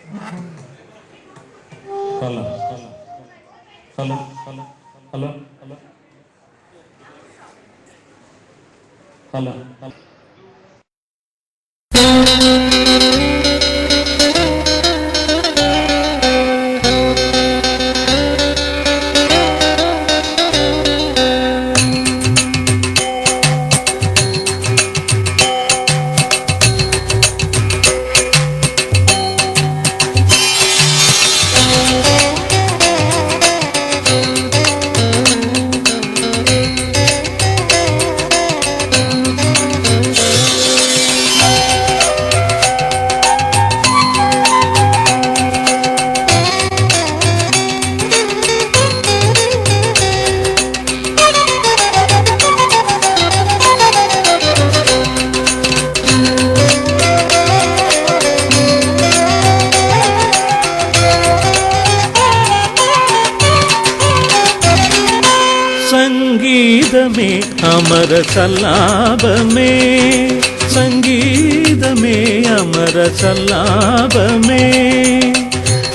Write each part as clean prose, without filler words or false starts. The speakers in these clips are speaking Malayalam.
Hello hello hello hello hello hello hello സംഗീതമേ അമര സല്ലാപമേ, സംഗീതമേ അമര സല്ലാപമേ,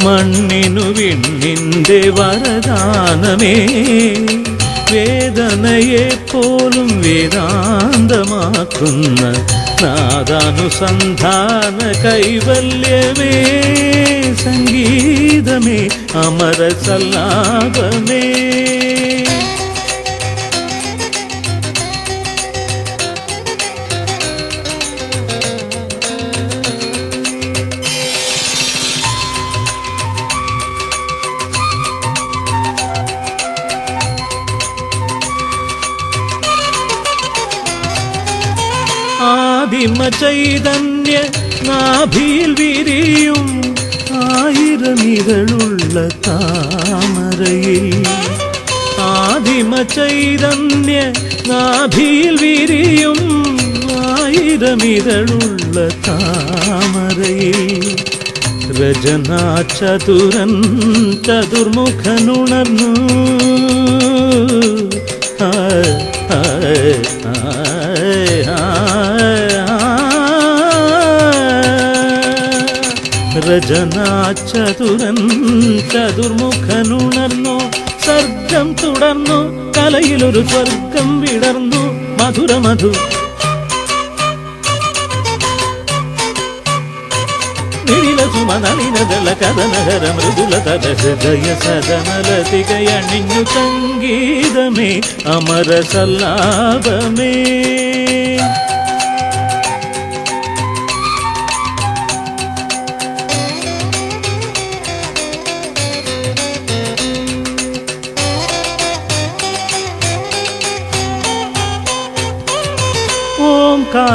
മണ്ണിനു വിണ്ണിന്റെ വരദാനമേ, വേദനയെ പോലും വേദാന്തമാക്കുന്ന നാദാനുസന്ധാന കൈവല്യമേ, സംഗീതമേ അമര സല്ലാപമേ. ആദിമ ചൈതന്യ നാഭിയിൽ വിരിയും ആയിരമിതളുള്ള താമരയിൽ, ആദിമ ചൈതന്യ നാഭിയിൽ വിരിയും ആയിരമിതളുള്ള താമരയിൽ, രചനാ ചതുരൻ ചതുർമുഖനുണർന്നു രചനാ ചതുരൻ ചതുർമുഖനുണർന്നു, സർഗം തുടർന്നു കലയിലൊരു സ്വർഗം വിടർന്നു, മധുരമധു നിഴില സുമനളിനദള കഥനഹര മൃദുലതര ഹൃദയ സദനലതികയണിഞ്ഞു, സംഗീതമേ അമര സല്ലാപമേ.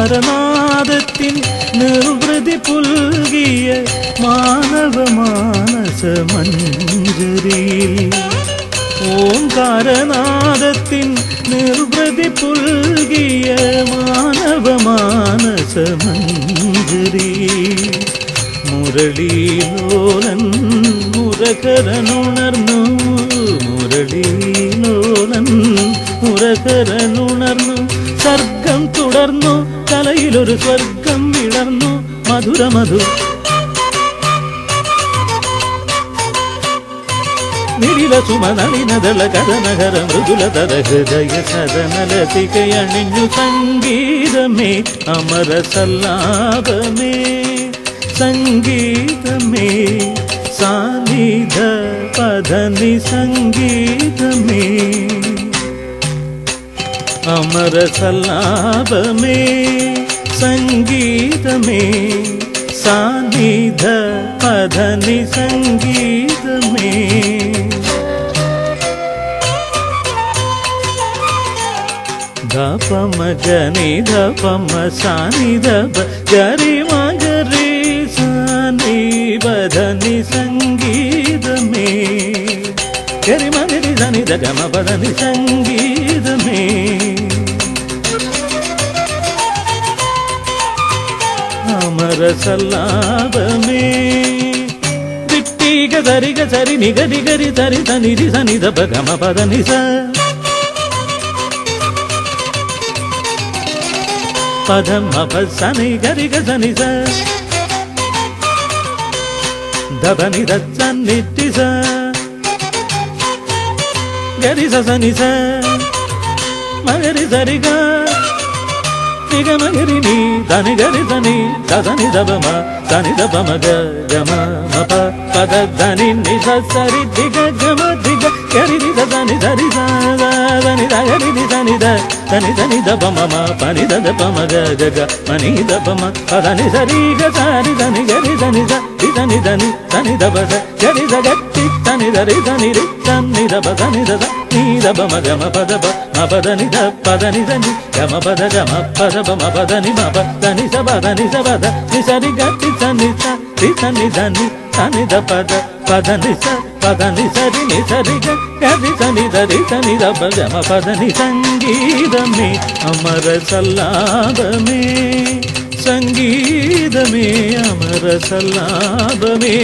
ഓംകാരനാദത്തിൻ നിർവൃതി പുൽകിയ മാനവ മാനസ മഞ്ജരിയിൽ, ഓംകാരനാദത്തിൻ നിർവൃതി പുൽകിയ മാനവ മാനസ മഞ്ജരിയിൽ, മുരളീലോലൻ മുരകരനുണർന്നു, മുരളീലോലൻ മുരകരനുണർന്നു, സർഗം തുടർന്നു കലയിലൊരു സ്വർഗം വിടർന്നു, മധുരമധു നിഴില സുമനളിനദള കഥനഹര മൃദുലതര ഹൃദയ സദനലതികയണിഞ്ഞു, സംഗീതമേ അമര സല്ലാപമേ, സംഗീതമേ സാനിധ പധനി, സംഗീതമേ അമര സല്ലാപമേ, സംഗീതമേ സാനിധ പധനി, സംഗീതമേ. ധപമ ഗനി ധപമ സാനി ധപ ഗരി മഗരി സാനി പധനി, സംഗീതമേ ഗരി മഗരി സനി ധഗമ പധനി, സംഗീതമേ അമര സല്ലാപമേ. ദിട്ടിക സരിഗ സരി നിഗരി ഗരി സരി സനിരി സനി ധപ ഗമ പധനി സ പദം അപ സനി ഗരി ഗ സനി സ గదని దచ్చన్నిటి స గరి సని స మగరి సరిగా నిగ మగరి ని దని గరి దని సని దబమ సని దబమ గమ మప పద దని ని సరి దిగ గమ దిగ గరి ని దని సరి దని గరి ని దని దని దబమ మ పని దబమ గ మని దబమ పదని సరి గ సరి దని గరి దని దని దని దబ గరి గట్టి దని దరి దని రి దని దబ దని దద ని దబమ గమ పద మ పదని ద పదని దని గమ పద గమ పద మ పదని మ పదని స పదని స పద ని సరి గట్టి దని దని దని ద పద పదని స పదని సరి ని సరి గరి దని దరి దని దబ గమ పదని సంగీతమే అమర సల్లాభమే సంగీతమే అమర సల్లాభమే